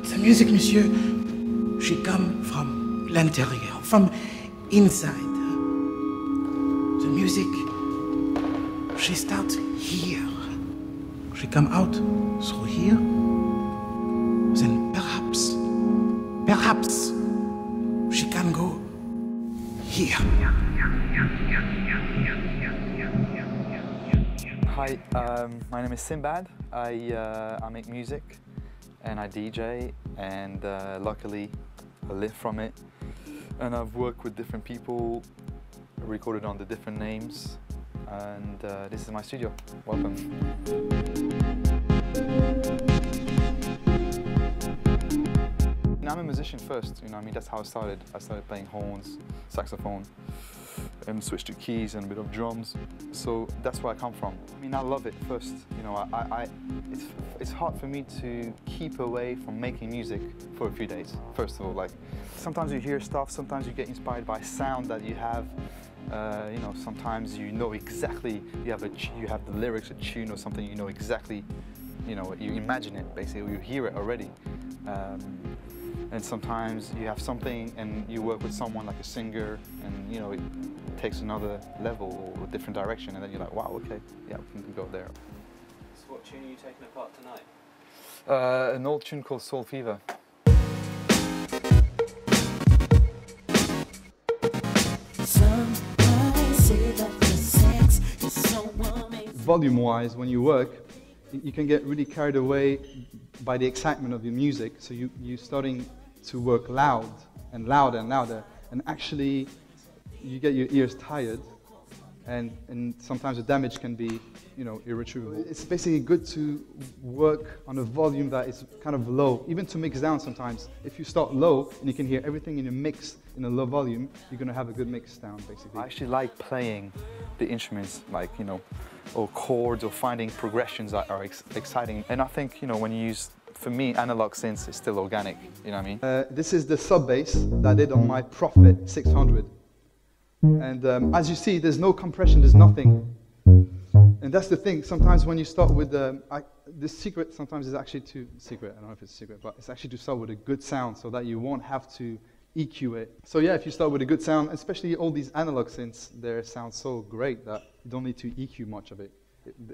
The music, monsieur, she come from l'intérieur, from inside. The music, she start here. She come out through here. Then perhaps, she can go here. Hi, my name is Simbad. I make music and I DJ, and luckily I live from it. And I've worked with different people, recorded under different names, and this is my studio. Welcome. I'm a musician first, you know, I mean, that's how I started. I started playing horns, saxophone, and switched to keys and a bit of drums. So that's where I come from. I mean, I love it first. You know, it's hard for me to keep away from making music for a few days. First of all, like, sometimes you hear stuff, sometimes you get inspired by sound that you have. You know, sometimes you know exactly, you have the lyrics, a tune or something, you know exactly, you know, you imagine it basically, you hear it already. And sometimes you have something and you work with someone like a singer, and you know, it takes another level or a different direction, and then you're like, wow, okay, yeah, we can go there. So what tune are you taking apart tonight? An old tune called Soul Fever. Volume-wise, when you work, you can get really carried away by the excitement of your music, so you're starting to work loud and louder and louder, and actually you get your ears tired, and sometimes the damage can be, you know, irretrievable. It's basically good to work on a volume that is kind of low, even to mix down sometimes. If you start low and you can hear everything in your mix in a low volume, you're going to have a good mix down, basically. I actually like playing the instruments, like, you know, or chords, or finding progressions that are exciting. And I think, you know, when you use, for me, analog synths is still organic, you know what I mean? This is the sub bass that I did on my Prophet 600. And as you see, there's no compression, there's nothing. And that's the thing, sometimes when you start with the secret sometimes is actually to, secret, I don't know if it's a secret, but it's actually to start with a good sound so that you won't have to EQ it. So yeah, if you start with a good sound, especially all these analog synths, they sound so great that you don't need to EQ much of it.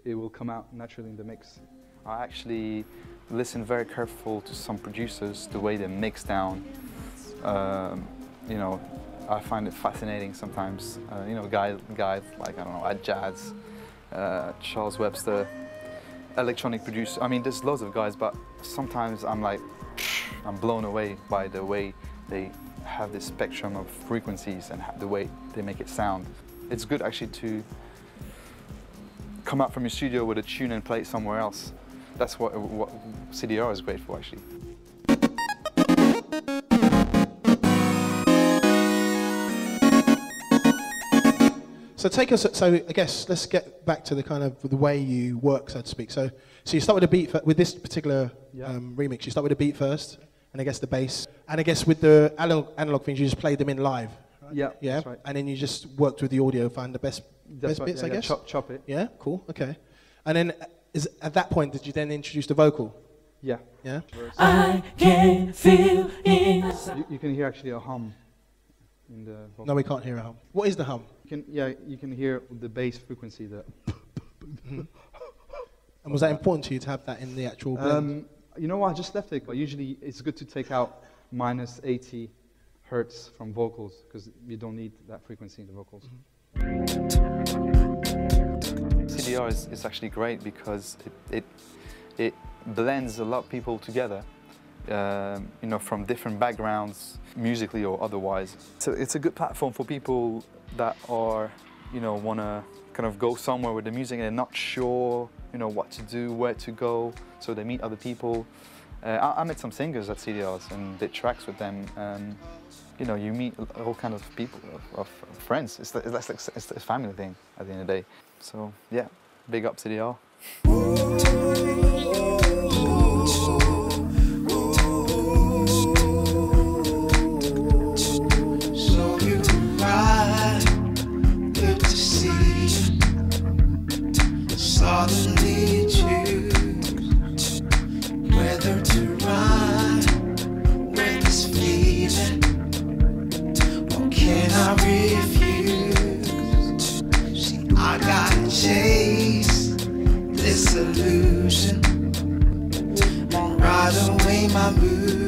It will come out naturally in the mix. I actually listen very careful to some producers, the way they mix down. You know, I find it fascinating sometimes. You know, guys like, I don't know, Ed Jazz, Charles Webster, electronic producer. I mean, there's loads of guys, but sometimes I'm like, I'm blown away by the way they have this spectrum of frequencies and the way they make it sound. It's good actually to come out from your studio with a tune and play it somewhere else. That's what CDR is great for, actually. So take us, so I guess let's get back to the kind of the way you work, so to speak. So you start with a beat, with this particular remix, you start with a beat first, and I guess the bass. And I guess with the analog things, you just played them in live. Right? Yeah, yeah. that's right. And then you just worked with the audio, find the best bits, I guess? Chop it. Yeah, cool, okay. And then at that point, did you then introduce the vocal? Yeah. Yeah? I can feel it. You can hear actually a hum in the vocal. No, we can't hear a hum. What is the hum? You can hear the bass frequency. And was that important to you to have that in the actual blend? You know what, I just left it, but usually it's good to take out minus 80 hertz from vocals, because you don't need that frequency in the vocals. CDR is actually great because it blends a lot of people together, you know, from different backgrounds, musically or otherwise. So it's a good platform for people that are, you know, want to kind of go somewhere with the music and they're not sure, you know, what to do, where to go, so they meet other people. I met some singers at CDRs and did tracks with them. You know, you meet all kinds of people, of friends. It's a family thing at the end of the day. So yeah, big up CDR. Suddenly choose whether to run I refuse. I gotta chase this illusion. Ride away my mood.